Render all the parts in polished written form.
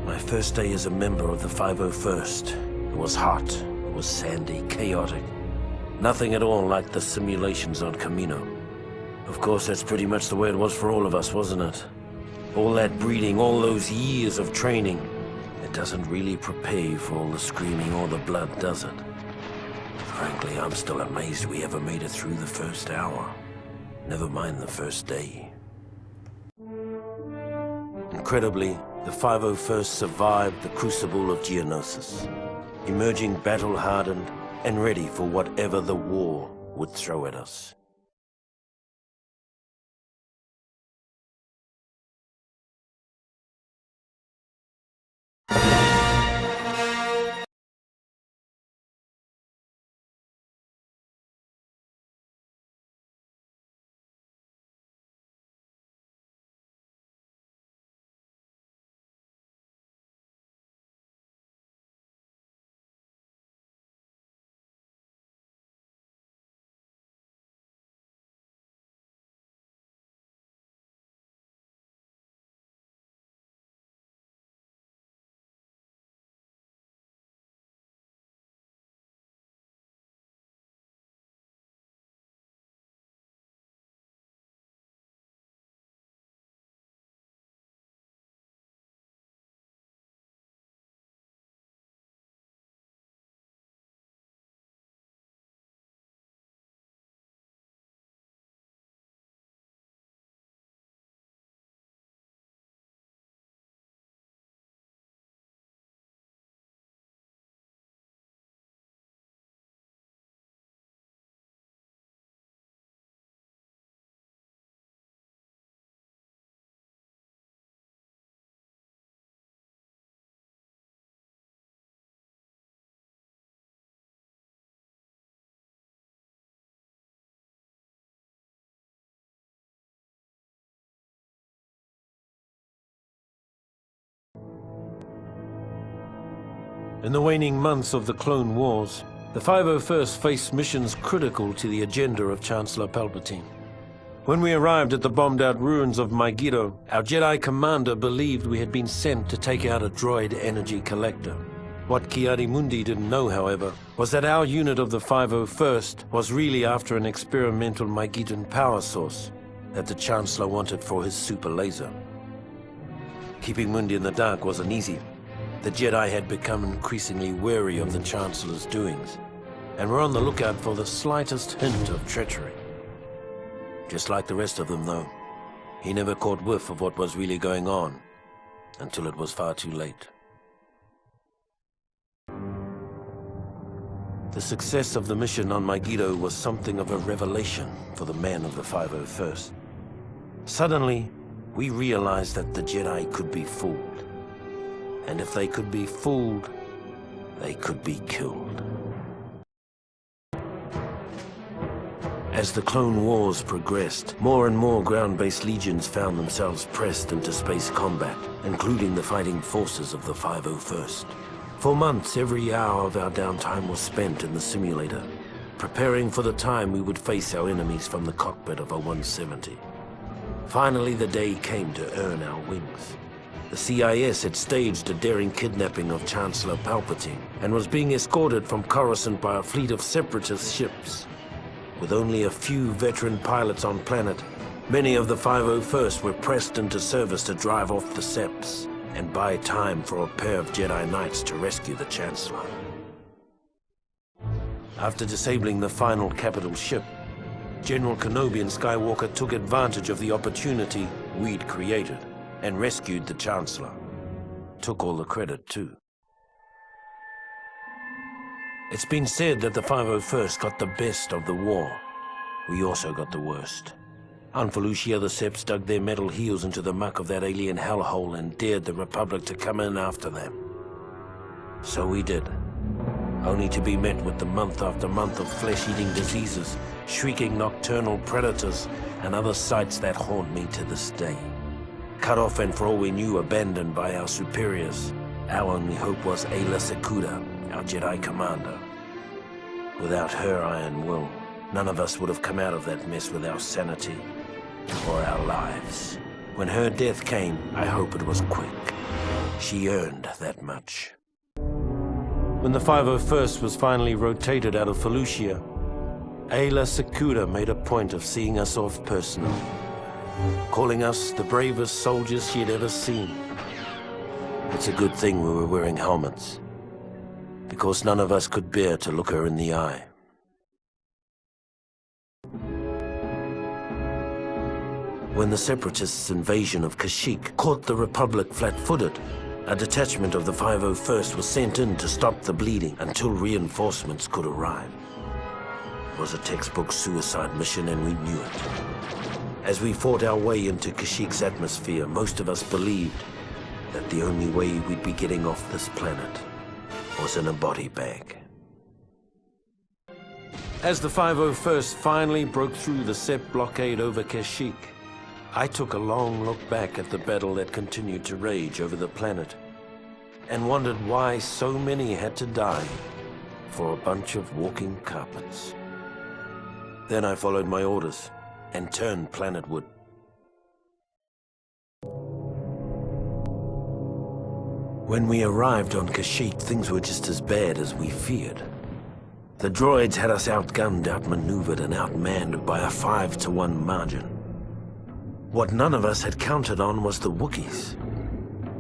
My first day as a member of the 501st. It was hot, it was sandy, chaotic. Nothing at all like the simulations on Camino. Of course, that's pretty much the way it was for all of us, wasn't it? All that breeding, all those years of training. It doesn't really prepare you for all the screaming or the blood, does it? Frankly, I'm still amazed we ever made it through the first hour. Never mind the first day. Incredibly, the 501st survived the crucible of Geonosis, emerging battle-hardened and ready for whatever the war would throw at us. In the waning months of the Clone Wars, the 501st faced missions critical to the agenda of Chancellor Palpatine. When we arrived at the bombed-out ruins of Megiddo, our Jedi commander believed we had been sent to take out a droid energy collector. What Ki-Adi-Mundi didn't know, however, was that our unit of the 501st was really after an experimental Megiddan power source that the Chancellor wanted for his super laser. Keeping Mundi in the dark wasn't easy. The Jedi had become increasingly wary of the Chancellor's doings, and were on the lookout for the slightest hint of treachery. Just like the rest of them, though, he never caught whiff of what was really going on, until it was far too late. The success of the mission on Megiddo was something of a revelation for the men of the 501st. Suddenly, we realized that the Jedi could be fooled. And if they could be fooled, they could be killed. As the Clone Wars progressed, more and more ground-based legions found themselves pressed into space combat, including the fighting forces of the 501st. For months, every hour of our downtime was spent in the simulator, preparing for the time we would face our enemies from the cockpit of a 170. Finally, the day came to earn our wings. The CIS had staged a daring kidnapping of Chancellor Palpatine and was being escorted from Coruscant by a fleet of separatist ships. With only a few veteran pilots on planet, many of the 501st were pressed into service to drive off the Seps and buy time for a pair of Jedi Knights to rescue the Chancellor. After disabling the final capital ship, General Kenobi and Skywalker took advantage of the opportunity we'd created and rescued the Chancellor. Took all the credit, too. It's been said that the 501st got the best of the war. We also got the worst. On Felucia, the Seps dug their metal heels into the muck of that alien hellhole and dared the Republic to come in after them. So we did, only to be met with the month after month of flesh-eating diseases, shrieking nocturnal predators, and other sights that haunt me to this day. Cut off and, for all we knew, abandoned by our superiors. Our only hope was Ayla Secura, our Jedi commander. Without her iron will, none of us would have come out of that mess with our sanity or our lives. When her death came, I hope it was quick. She earned that much. When the 501st was finally rotated out of Felucia, Ayla Secura made a point of seeing us off personally, calling us the bravest soldiers she had ever seen. It's a good thing we were wearing helmets, because none of us could bear to look her in the eye. When the Separatists' invasion of Kashyyyk caught the Republic flat-footed, a detachment of the 501st was sent in to stop the bleeding until reinforcements could arrive. It was a textbook suicide mission, and we knew it. As we fought our way into Kashyyyk's atmosphere, most of us believed that the only way we'd be getting off this planet was in a body bag. As the 501st finally broke through the Sep blockade over Kashyyyk, I took a long look back at the battle that continued to rage over the planet and wondered why so many had to die for a bunch of walking carpets. Then I followed my orders and turned planetward. When we arrived on Kashyyyk, things were just as bad as we feared. The droids had us outgunned, outmaneuvered, and outmanned by a 5-to-1 margin. What none of us had counted on was the Wookiees.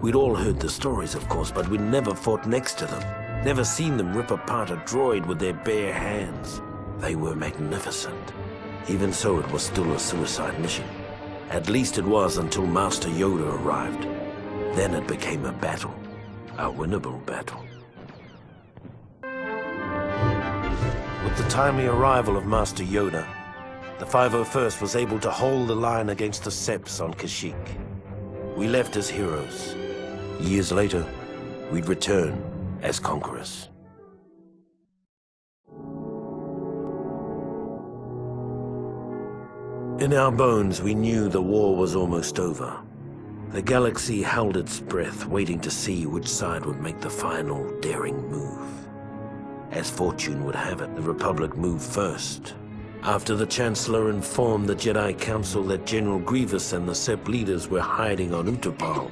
We'd all heard the stories, of course, but we'd never fought next to them, never seen them rip apart a droid with their bare hands. They were magnificent. Even so, it was still a suicide mission. At least it was until Master Yoda arrived. Then it became a battle, a winnable battle. With the timely arrival of Master Yoda, the 501st was able to hold the line against the Seps on Kashyyyk. We left as heroes. Years later, we'd return as conquerors. In our bones, we knew the war was almost over. The galaxy held its breath, waiting to see which side would make the final, daring move. As fortune would have it, the Republic moved first. After the Chancellor informed the Jedi Council that General Grievous and the Sep leaders were hiding on Utapau,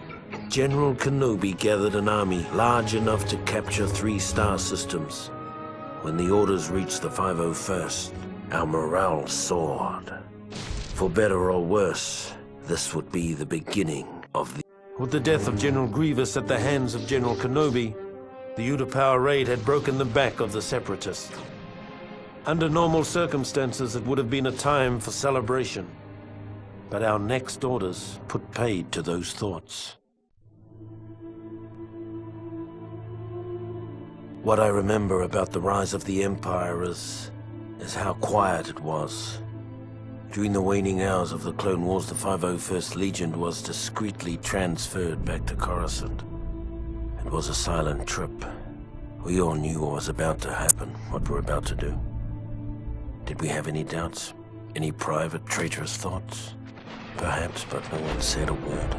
General Kenobi gathered an army large enough to capture 3 star systems. When the orders reached the 501st, our morale soared. For better or worse, this would be the beginning of the... With the death of General Grievous at the hands of General Kenobi, the Utapau raid had broken the back of the Separatists. Under normal circumstances, it would have been a time for celebration. But our next orders put paid to those thoughts. What I remember about the rise of the Empire is how quiet it was. During the waning hours of the Clone Wars, the 501st Legion was discreetly transferred back to Coruscant. It was a silent trip. We all knew what was about to happen, what we're about to do. Did we have any doubts? Any private, traitorous thoughts? Perhaps, but no one said a word.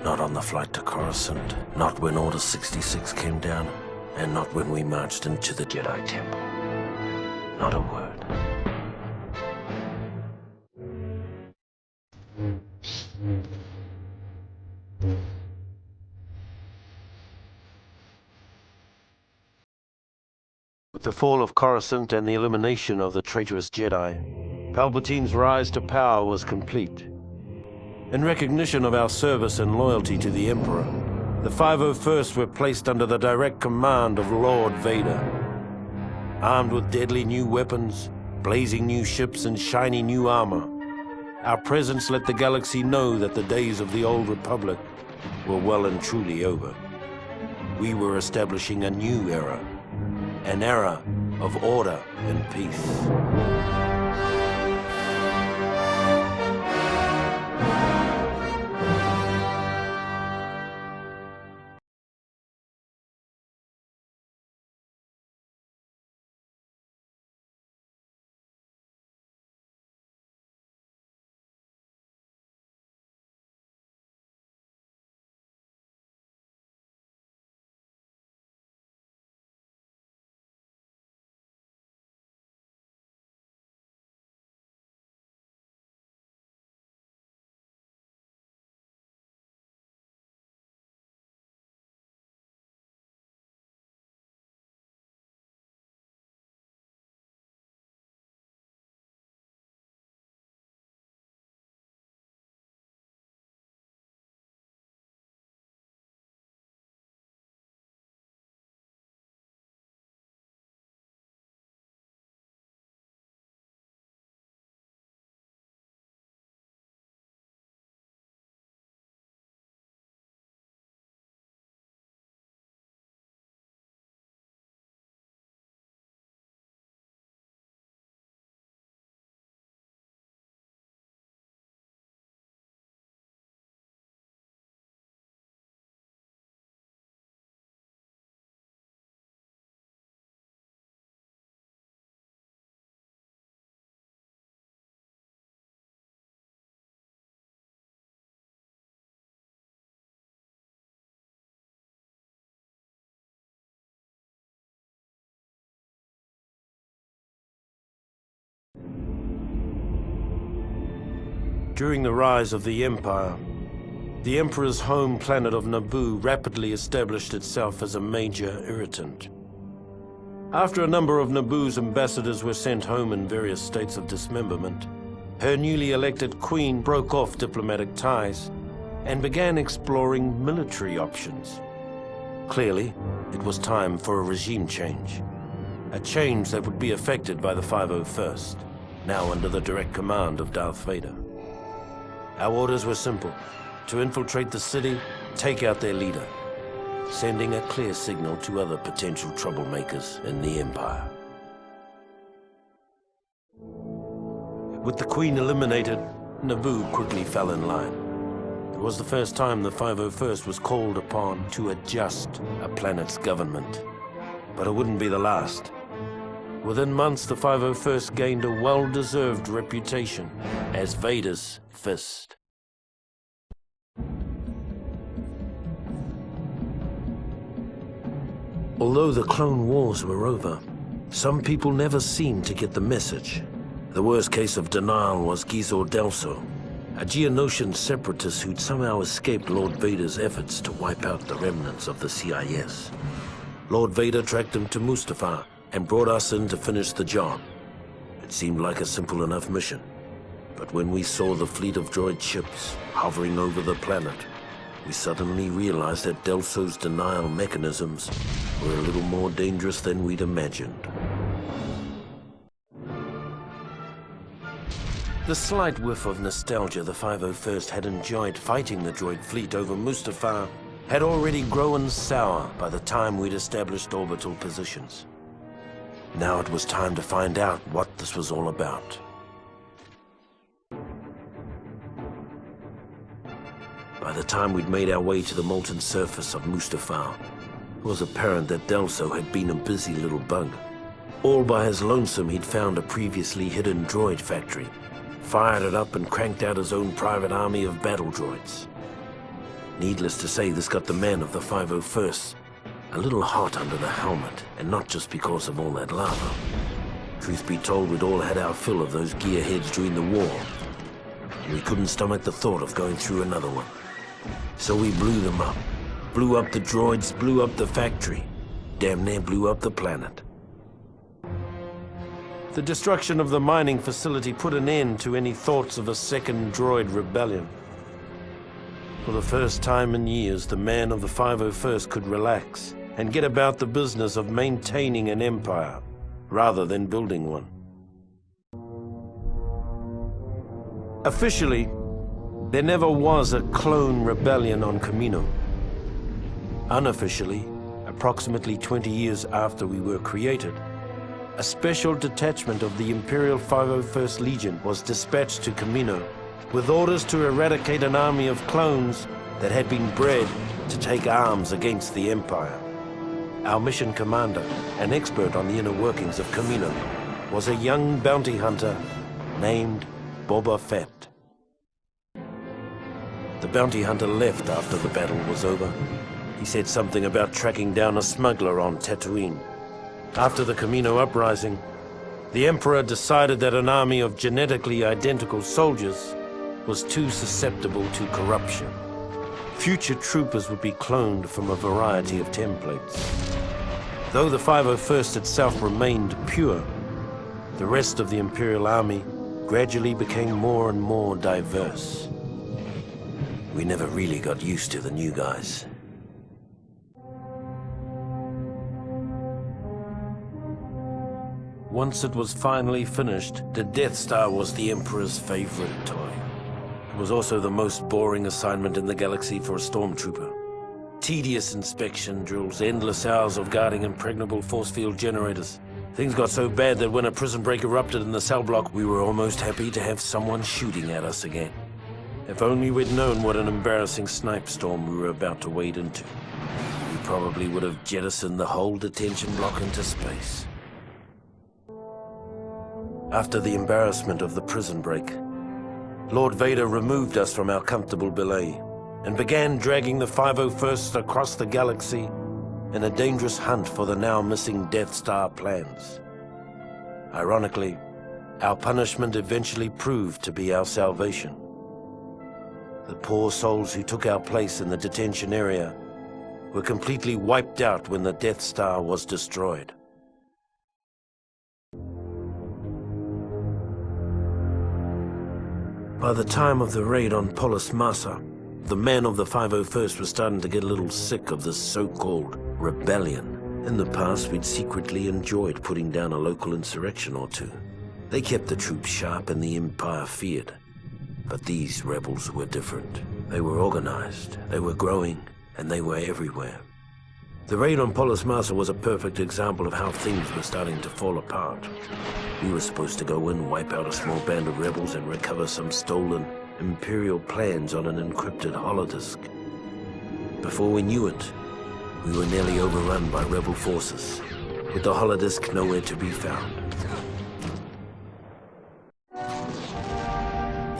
Not on the flight to Coruscant, not when Order 66 came down, and not when we marched into the Jedi Temple. Not a word. With the fall of Coruscant and the elimination of the traitorous Jedi, Palpatine's rise to power was complete. In recognition of our service and loyalty to the Emperor, the 501st were placed under the direct command of Lord Vader. Armed with deadly new weapons, blazing new ships, and shiny new armor, our presence let the galaxy know that the days of the old Republic were well and truly over. We were establishing a new era. An era of order and peace. During the rise of the Empire, the Emperor's home planet of Naboo rapidly established itself as a major irritant. After a number of Naboo's ambassadors were sent home in various states of dismemberment, her newly elected queen broke off diplomatic ties and began exploring military options. Clearly, it was time for a regime change. A change that would be effected by the 501st, now under the direct command of Darth Vader. Our orders were simple: to infiltrate the city, take out their leader, sending a clear signal to other potential troublemakers in the Empire. With the Queen eliminated, Naboo quickly fell in line. It was the first time the 501st was called upon to adjust a planet's government. But it wouldn't be the last. Within months, the 501st gained a well-deserved reputation as Vader's fist. Although the Clone Wars were over, some people never seemed to get the message. The worst case of denial was Gizor Delso, a Geonosian separatist who'd somehow escaped Lord Vader's efforts to wipe out the remnants of the CIS. Lord Vader tracked him to Mustafar and brought us in to finish the job. It seemed like a simple enough mission, but when we saw the fleet of droid ships hovering over the planet, we suddenly realized that Delso's denial mechanisms were a little more dangerous than we'd imagined. The slight whiff of nostalgia the 501st had enjoyed fighting the droid fleet over Mustafar had already grown sour by the time we'd established orbital positions. Now it was time to find out what this was all about. By the time we'd made our way to the molten surface of Mustafar, it was apparent that Delso had been a busy little bug. All by his lonesome, he'd found a previously hidden droid factory, fired it up and cranked out his own private army of battle droids. Needless to say, this got the men of the 501st a little hot under the helmet, and not just because of all that lava. Truth be told, we'd all had our fill of those gearheads during the war, and we couldn't stomach the thought of going through another one. So we blew them up. Blew up the droids, blew up the factory. Damn near blew up the planet. The destruction of the mining facility put an end to any thoughts of a second droid rebellion. For the first time in years, the man of the 501st could relax and get about the business of maintaining an empire, rather than building one. Officially, there never was a clone rebellion on Kamino. Unofficially, approximately 20 years after we were created, a special detachment of the Imperial 501st Legion was dispatched to Kamino with orders to eradicate an army of clones that had been bred to take arms against the Empire. Our mission commander, an expert on the inner workings of Kamino, was a young bounty hunter named Boba Fett. The bounty hunter left after the battle was over. He said something about tracking down a smuggler on Tatooine. After the Kamino uprising, the Emperor decided that an army of genetically identical soldiers was too susceptible to corruption. Future troopers would be cloned from a variety of templates. Though the 501st itself remained pure, the rest of the Imperial Army gradually became more and more diverse. We never really got used to the new guys. Once it was finally finished, the Death Star was the Emperor's favorite toy. It was also the most boring assignment in the galaxy for a stormtrooper. Tedious inspection drills, endless hours of guarding impregnable force field generators. Things got so bad that when a prison break erupted in the cell block, we were almost happy to have someone shooting at us again. If only we'd known what an embarrassing snipe storm we were about to wade into. We probably would have jettisoned the whole detention block into space. After the embarrassment of the prison break, Lord Vader removed us from our comfortable belay and began dragging the 501st across the galaxy in a dangerous hunt for the now missing Death Star plans. Ironically, our punishment eventually proved to be our salvation. The poor souls who took our place in the detention area were completely wiped out when the Death Star was destroyed. By the time of the raid on Polis Massa, the men of the 501st were starting to get a little sick of this so-called rebellion. In the past, we'd secretly enjoyed putting down a local insurrection or two. They kept the troops sharp and the Empire feared. But these rebels were different. They were organized, they were growing, and they were everywhere. The raid on Polis Massa was a perfect example of how things were starting to fall apart. We were supposed to go in, wipe out a small band of rebels, and recover some stolen Imperial plans on an encrypted holodisk. Before we knew it, we were nearly overrun by rebel forces, with the holodisk nowhere to be found.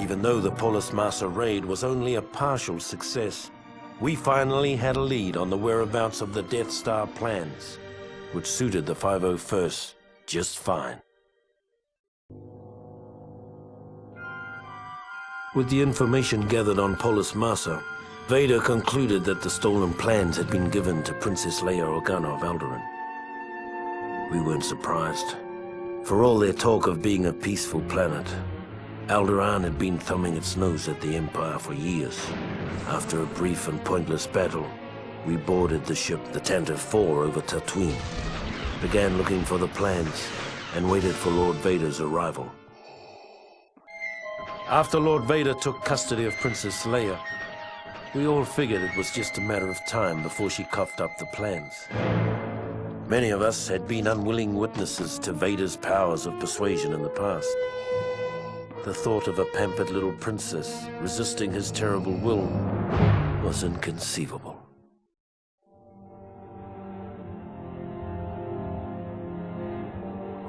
Even though the Polis Massa raid was only a partial success, we finally had a lead on the whereabouts of the Death Star plans, which suited the 501st just fine. With the information gathered on Polis Massa, Vader concluded that the stolen plans had been given to Princess Leia Organa of Alderaan. We weren't surprised. For all their talk of being a peaceful planet, Alderaan had been thumbing its nose at the Empire for years. After a brief and pointless battle, we boarded the ship, the Tantive IV, over Tatooine, began looking for the plans, and waited for Lord Vader's arrival. After Lord Vader took custody of Princess Leia, we all figured it was just a matter of time before she coughed up the plans. Many of us had been unwilling witnesses to Vader's powers of persuasion in the past. The thought of a pampered little princess resisting his terrible will was inconceivable.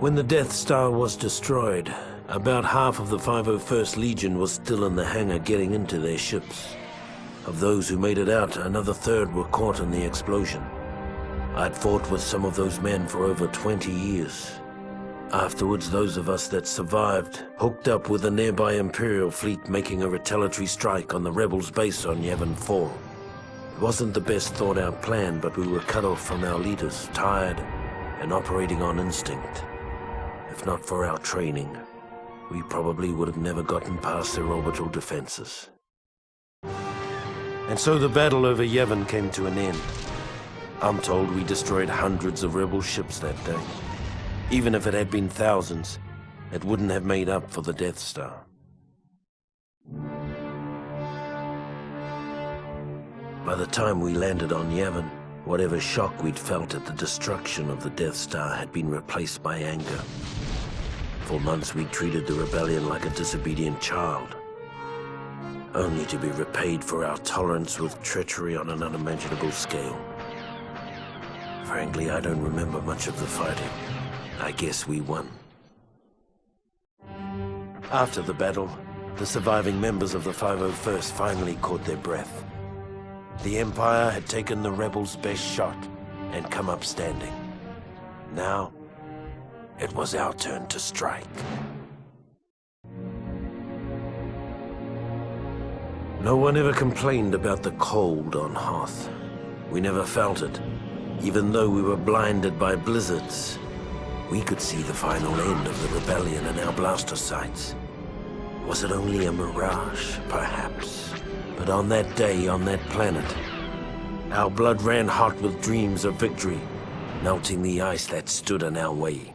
When the Death Star was destroyed, about half of the 501st Legion was still in the hangar getting into their ships. Of those who made it out, another third were caught in the explosion. I'd fought with some of those men for over 20 years. Afterwards, those of us that survived hooked up with a nearby Imperial fleet making a retaliatory strike on the rebels' base on Yavin 4. It wasn't the best thought-out plan, but we were cut off from our leaders, tired, and operating on instinct. If not for our training, we probably would have never gotten past their orbital defenses. And so the battle over Yavin came to an end. I'm told we destroyed hundreds of rebel ships that day. Even if it had been thousands, it wouldn't have made up for the Death Star. By the time we landed on Yavin, whatever shock we'd felt at the destruction of the Death Star had been replaced by anger. For months we treated the rebellion like a disobedient child, only to be repaid for our tolerance with treachery on an unimaginable scale. Frankly, I don't remember much of the fighting. I guess we won. After the battle, the surviving members of the 501st finally caught their breath. The Empire had taken the rebels' best shot and come up standing. Now, it was our turn to strike. No one ever complained about the cold on Hoth. We never felt it, even though we were blinded by blizzards. We could see the final end of the rebellion in our blaster sights. Was it only a mirage, perhaps? But on that day, on that planet, our blood ran hot with dreams of victory, melting the ice that stood in our way.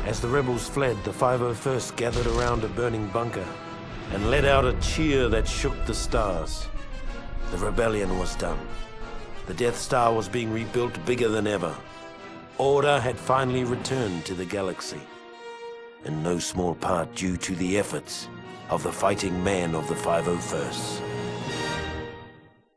As the rebels fled, the 501st gathered around a burning bunker and let out a cheer that shook the stars. The rebellion was done. The Death Star was being rebuilt bigger than ever. Order had finally returned to the galaxy, in no small part due to the efforts of the fighting men of the 501st.